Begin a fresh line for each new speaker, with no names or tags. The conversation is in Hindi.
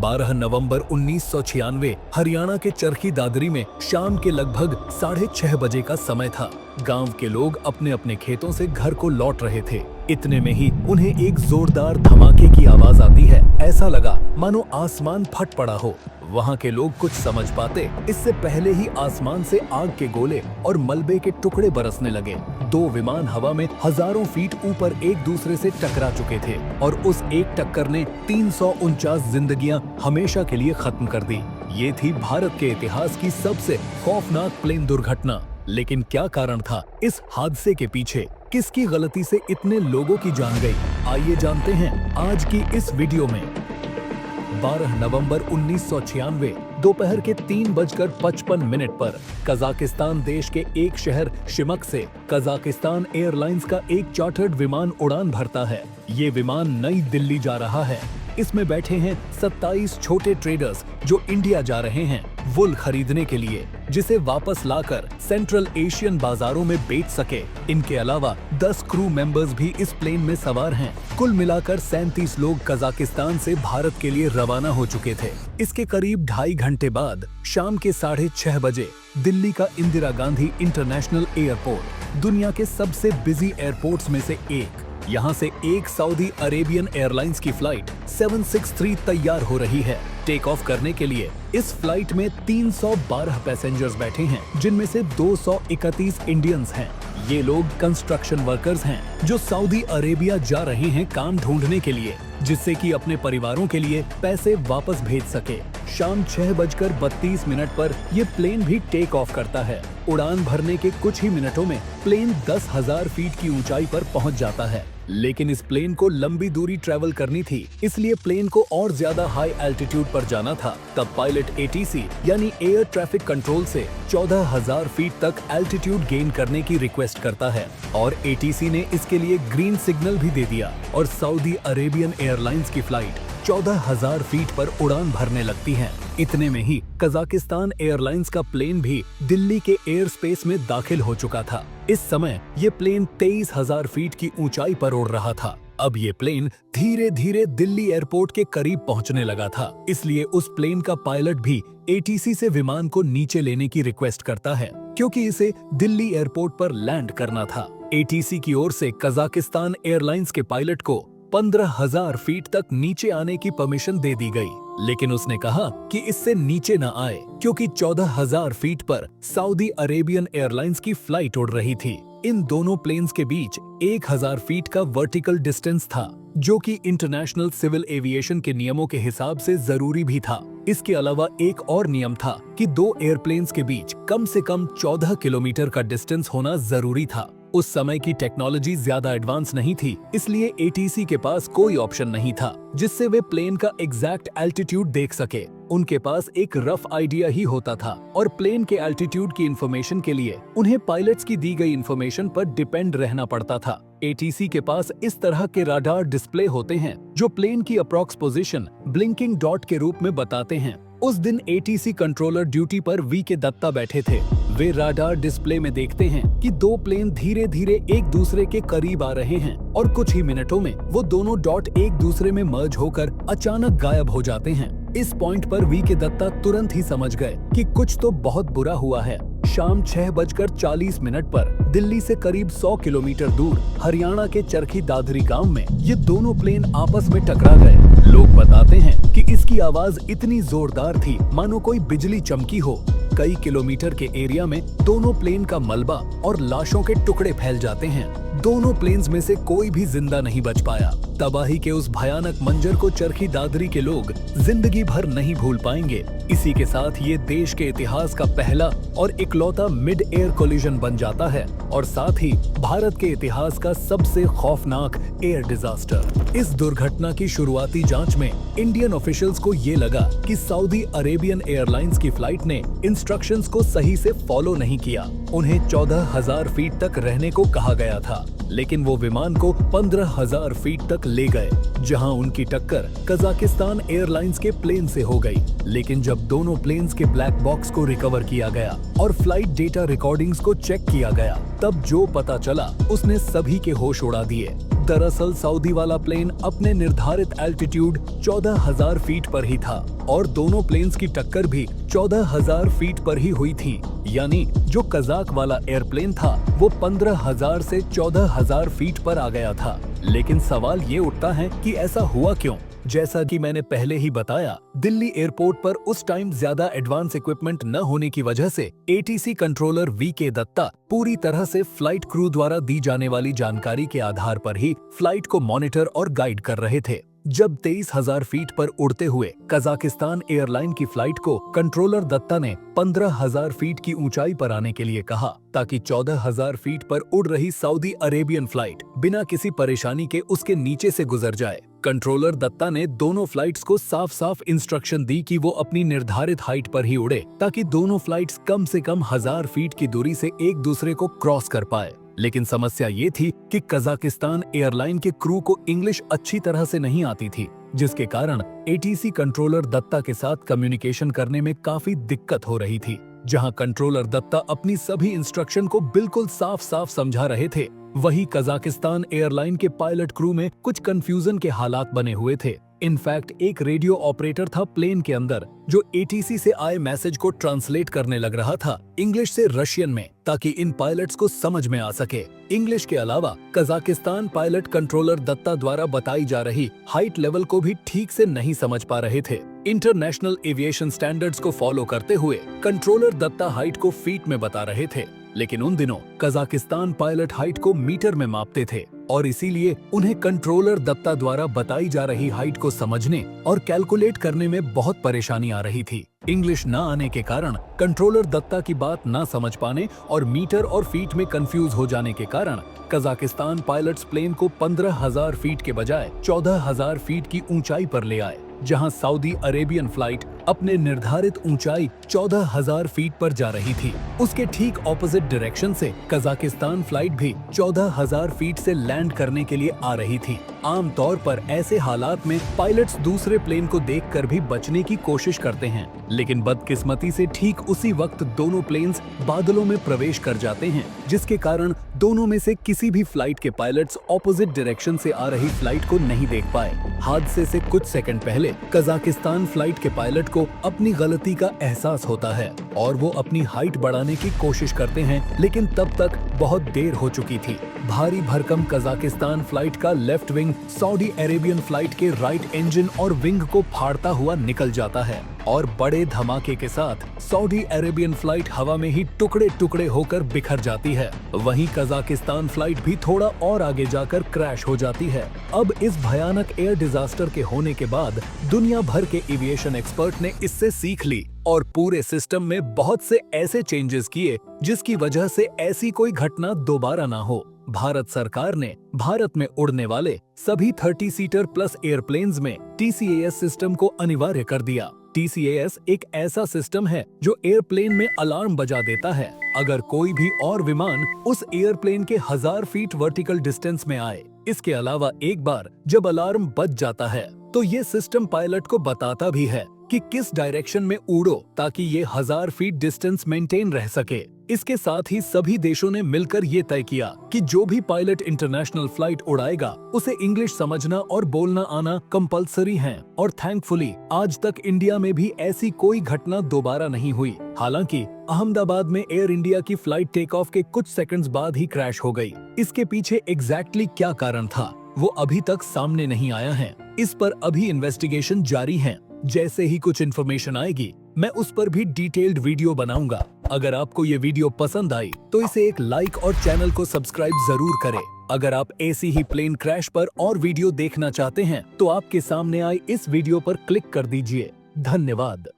12 नवंबर 1996 हरियाणा के चरखी दादरी में शाम के लगभग 6:30 बजे का समय था। गांव के लोग अपने अपने खेतों से घर को लौट रहे थे। इतने में ही उन्हें एक जोरदार धमाके की आवाज आती है। ऐसा लगा मानो आसमान फट पड़ा हो। वहां के लोग कुछ समझ पाते इससे पहले ही आसमान से आग के गोले और मलबे के टुकड़े बरसने लगे। 2 विमान हवा में हजारों फीट ऊपर एक दूसरे से टकरा चुके थे और उस एक टक्कर ने 349 जिंदगियां हमेशा के लिए खत्म कर दी। ये थी भारत के इतिहास की सबसे खौफनाक प्लेन दुर्घटना। लेकिन क्या कारण था इस हादसे के पीछे? किसकी गलती से इतने लोगों की जान गई? आइए जानते हैं आज की इस वीडियो में। 12 नवंबर 1996 दोपहर के 3:55 पर कजाकिस्तान देश के एक शहर शिमक से कजाकिस्तान एयरलाइंस का एक चार्टर्ड विमान उड़ान भरता है। ये विमान नई दिल्ली जा रहा है। इसमें बैठे हैं 27 छोटे ट्रेडर्स जो इंडिया जा रहे हैं वुल खरीदने के लिए, जिसे वापस लाकर सेंट्रल एशियन बाजारों में बेच सके। इनके अलावा 10 क्रू मेंबर्स भी इस प्लेन में सवार हैं। कुल मिलाकर 37 लोग कजाकिस्तान से भारत के लिए रवाना हो चुके थे। इसके करीब 2.5 घंटे बाद शाम के 6:30 बजे दिल्ली का इंदिरा गांधी इंटरनेशनल एयरपोर्ट दुनिया के सबसे बिजी एयरपोर्ट्स में से एक। यहाँ से एक सऊदी अरेबियन एयरलाइंस की फ्लाइट 763 तैयार हो रही है टेक ऑफ करने के लिए। इस फ्लाइट में 312 पैसेंजर्स बैठे हैं, जिनमें से 231 इंडियंस हैं। ये लोग कंस्ट्रक्शन वर्कर्स हैं जो सऊदी अरेबिया जा रहे हैं काम ढूंढने के लिए, जिससे कि अपने परिवारों के लिए पैसे वापस भेज सके। शाम 6:32 पर ये प्लेन भी टेक ऑफ करता है। उड़ान भरने के कुछ ही मिनटों में प्लेन 10,000 फीट की ऊंचाई पर पहुंच जाता है। लेकिन इस प्लेन को लंबी दूरी ट्रेवल करनी थी, इसलिए प्लेन को और ज्यादा हाई एल्टीट्यूड पर जाना था। तब पायलट एटीसी यानी एयर ट्रैफिक कंट्रोल से 14,000 फीट तक एल्टीट्यूड गेन करने की रिक्वेस्ट करता है और एटीसी ने इसके लिए ग्रीन सिग्नल भी दे दिया और सऊदी अरेबियन एयरलाइंस की फ्लाइट 14,000 फीट पर उड़ान भरने लगती है। इतने में ही कजाकिस्तान एयरलाइंस का प्लेन भी दिल्ली के एयर स्पेस में दाखिल हो चुका था। इस समय ये प्लेन 23,000 फीट की ऊंचाई पर उड़ रहा था। अब ये प्लेन धीरे धीरे दिल्ली एयरपोर्ट के करीब पहुंचने लगा था, इसलिए उस प्लेन का पायलट भी एटीसी से विमान को नीचे लेने की रिक्वेस्ट करता है, क्योंकि इसे दिल्ली एयरपोर्ट पर लैंड करना था। एटीसी की ओर से कजाकिस्तान एयरलाइंस के पायलट को 15,000 फीट तक नीचे आने की परमिशन दे दी गई, लेकिन उसने कहा कि इससे नीचे न आए, क्योंकि 14,000 फीट पर सऊदी अरेबियन एयरलाइंस की फ्लाइट उड़ रही थी। इन दोनों प्लेन्स के बीच 1,000 फीट का वर्टिकल डिस्टेंस था, जो कि इंटरनेशनल सिविल एविएशन के नियमों के हिसाब से जरूरी भी था। इसके अलावा एक और नियम था कि 2 एयरप्लेन्स के बीच कम से कम 14 किलोमीटर का डिस्टेंस होना जरूरी था। उस समय की टेक्नोलॉजी ज्यादा एडवांस नहीं थी, इसलिए एटीसी के पास कोई ऑप्शन नहीं था जिससे वे प्लेन का एग्जैक्ट एल्टीट्यूड देख सके। उनके पास एक रफ आइडिया ही होता था और प्लेन के एल्टीट्यूड की इंफॉर्मेशन के लिए उन्हें पायलट्स की दी गई इंफॉर्मेशन पर डिपेंड रहना पड़ता था। एटीसी के पास इस तरह के राडार डिस्प्ले होते हैं जो प्लेन की अप्रॉक्स पोजीशन ब्लिंकिंग डॉट के रूप में बताते हैं। उस दिन एटीसी कंट्रोलर ड्यूटी पर वी के दत्ता बैठे थे। वे राडार डिस्प्ले में देखते हैं कि 2 प्लेन धीरे धीरे एक दूसरे के करीब आ रहे हैं और कुछ ही मिनटों में वो दोनों डॉट एक दूसरे में मर्ज होकर अचानक गायब हो जाते हैं। इस पॉइंट पर वी के दत्ता तुरंत ही समझ गए कि कुछ तो बहुत बुरा हुआ है। शाम 6:40 पर दिल्ली से करीब 100 किलोमीटर दूर हरियाणा के चरखी दादरी गांव में ये दोनों प्लेन आपस में टकरा गए। लोग बताते हैं कि इसकी आवाज इतनी जोरदार थी मानो कोई बिजली चमकी हो। कई किलोमीटर के एरिया में दोनों प्लेन का मलबा और लाशों के टुकड़े फैल जाते हैं। दोनों प्लेन्स में से कोई भी जिंदा नहीं बच पाया। तबाही के उस भयानक मंजर को चरखी दादरी के लोग जिंदगी भर नहीं भूल पाएंगे। इसी के साथ ये देश के इतिहास का पहला और इकलौता मिड एयर कोलिजन बन जाता है और साथ ही भारत के इतिहास का सबसे खौफनाक एयर डिजास्टर। इस दुर्घटना की शुरुआती जांच में इंडियन ऑफिशियल्स को ये लगा कि सऊदी अरेबियन एयरलाइंस की फ्लाइट ने इंस्ट्रक्शंस को सही से फॉलो नहीं किया। उन्हें 14,000 फीट तक रहने को कहा गया था, लेकिन वो विमान को 15,000 फीट तक ले गए, जहां उनकी टक्कर कजाकिस्तान एयरलाइंस के प्लेन से हो गई। लेकिन जब दोनों प्लेन्स के ब्लैक बॉक्स को रिकवर किया गया और फ्लाइट डेटा रिकॉर्डिंग्स को चेक किया गया, तब जो पता चला उसने सभी के होश उड़ा दिए। दरअसल सऊदी वाला प्लेन अपने निर्धारित एल्टीट्यूड 14,000 फीट पर ही था और दोनों प्लेन्स की टक्कर भी 14,000 फीट पर ही हुई थी। यानी जो कजाक वाला एयरप्लेन था वो 15,000 से 14,000 फीट पर आ गया था। लेकिन सवाल ये उठता है कि ऐसा हुआ क्यों? जैसा कि मैंने पहले ही बताया, दिल्ली एयरपोर्ट पर उस टाइम ज्यादा एडवांस इक्विपमेंट न होने की वजह से एटीसी कंट्रोलर वीके दत्ता पूरी तरह से फ्लाइट क्रू द्वारा दी जाने वाली जानकारी के आधार पर ही फ्लाइट को मॉनिटर और गाइड कर रहे थे। जब 23,000 फीट पर उड़ते हुए कजाकिस्तान एयरलाइन की फ्लाइट को कंट्रोलर दत्ता ने 15,000 फीट की ऊंचाई पर आने के लिए कहा, ताकि 14,000 फीट पर उड़ रही सऊदी अरेबियन फ्लाइट बिना किसी परेशानी के उसके नीचे से गुजर जाए, कंट्रोलर दत्ता ने दोनों फ्लाइट्स को साफ साफ इंस्ट्रक्शन दी कि वो अपनी निर्धारित हाइट पर ही उड़े, ताकि दोनों फ्लाइट्स कम से कम 1,000 फीट की दूरी से एक दूसरे को क्रॉस कर पाए। लेकिन समस्या ये थी कि कजाकिस्तान एयरलाइन के क्रू को इंग्लिश अच्छी तरह से नहीं आती थी, जिसके कारण एटीसी कंट्रोलर दत्ता के साथ कम्युनिकेशन करने में काफी दिक्कत हो रही थी। जहां कंट्रोलर दत्ता अपनी सभी इंस्ट्रक्शन को बिल्कुल साफ साफ समझा रहे थे, वहीं कजाकिस्तान एयरलाइन के पायलट क्रू में कुछ कंफ्यूजन के हालात बने हुए थे। इनफैक्ट एक रेडियो ऑपरेटर था प्लेन के अंदर जो एटीसी से आए मैसेज को ट्रांसलेट करने लग रहा था इंग्लिश से रशियन में, ताकि इन पायलट्स को समझ में आ सके। इंग्लिश के अलावा कजाकिस्तान पायलट कंट्रोलर दत्ता द्वारा बताई जा रही हाइट लेवल को भी ठीक से नहीं समझ पा रहे थे। इंटरनेशनल एविएशन स्टैंडर्ड्स को फॉलो करते हुए कंट्रोलर दत्ता हाइट को फीट में बता रहे थे, लेकिन उन दिनों कजाकिस्तान पायलट हाइट को मीटर में मापते थे और इसीलिए उन्हें कंट्रोलर दत्ता द्वारा बताई जा रही हाइट को समझने और कैलकुलेट करने में बहुत परेशानी आ रही थी। इंग्लिश न आने के कारण कंट्रोलर दत्ता की बात न समझ पाने और मीटर और फीट में कंफ्यूज हो जाने के कारण कजाकिस्तान पायलट्स प्लेन को 15,000 फीट के बजाय 14,000 फीट की ऊंचाई पर ले आए, जहां सऊदी अरेबियन फ्लाइट अपने निर्धारित ऊंचाई 14,000 फीट पर जा रही थी। उसके ठीक ऑपोजिट डायरेक्शन से कजाकिस्तान फ्लाइट भी 14,000 फीट से लैंड करने के लिए आ रही थी। आमतौर पर ऐसे हालात में पायलट्स दूसरे प्लेन को देखकर भी बचने की कोशिश करते हैं, लेकिन बदकिस्मती से ठीक उसी वक्त दोनों प्लेन्स बादलों में प्रवेश कर जाते हैं, जिसके कारण दोनों में से किसी भी फ्लाइट के पायलट्स ऑपोजिट डायरेक्शन से आ रही फ्लाइट को नहीं देख पाए। हादसे से कुछ सेकंड पहले कजाकिस्तान फ्लाइट के पायलट को अपनी गलती का एहसास होता है और वो अपनी हाइट बढ़ाने की कोशिश करते हैं, लेकिन तब तक बहुत देर हो चुकी थी। भारी भरकम कजाकिस्तान फ्लाइट का left wing Saudi Arabian flight के राइट इंजन और विंग को फाड़ता हुआ निकल जाता है और बड़े धमाके के साथ सऊदी अरेबियन फ्लाइट हवा में ही टुकड़े टुकड़े होकर बिखर जाती है। वहीं कजाकिस्तान फ्लाइट भी थोड़ा और आगे जाकर क्रैश हो जाती है। अब इस भयानक एयर डिजास्टर के होने के बाद दुनिया भर के एविएशन एक्सपर्ट ने इससे सीख ली और पूरे सिस्टम में बहुत से ऐसे चेंजेस किए जिसकी वजह से ऐसी कोई घटना दोबारा ना हो। भारत सरकार ने भारत में उड़ने वाले सभी 30 सीटर प्लस एयरप्लेन्स में TCAS सिस्टम को अनिवार्य कर दिया। TCAS एक ऐसा सिस्टम है जो एयरप्लेन में अलार्म बजा देता है अगर कोई भी और विमान उस एयरप्लेन के 1000 फीट वर्टिकल डिस्टेंस में आए। इसके अलावा एक बार जब अलार्म बज जाता है तो ये सिस्टम पायलट को बताता भी है कि किस डायरेक्शन में उड़ो ताकि ये 1000 फीट डिस्टेंस मेंटेन रह सके। इसके साथ ही सभी देशों ने मिलकर ये तय किया कि जो भी पायलट इंटरनेशनल फ्लाइट उड़ाएगा उसे इंग्लिश समझना और बोलना आना कंपलसरी है और थैंकफुली आज तक इंडिया में भी ऐसी कोई घटना दोबारा नहीं हुई। हालांकि अहमदाबाद में एयर इंडिया की फ्लाइट टेक ऑफ के कुछ सेकंड्स बाद ही क्रैश हो गई। इसके पीछे एग्जैक्टली क्या कारण था वो अभी तक सामने नहीं आया है। इस पर अभी इन्वेस्टिगेशन जारी है। जैसे ही कुछ इन्फॉर्मेशन आएगी मैं उस पर भी डिटेल्ड वीडियो बनाऊंगा। अगर आपको ये वीडियो पसंद आई तो इसे एक लाइक और चैनल को सब्सक्राइब जरूर करें। अगर आप ऐसी ही प्लेन क्रैश पर और वीडियो देखना चाहते हैं तो आपके सामने आई इस वीडियो पर क्लिक कर दीजिए। धन्यवाद।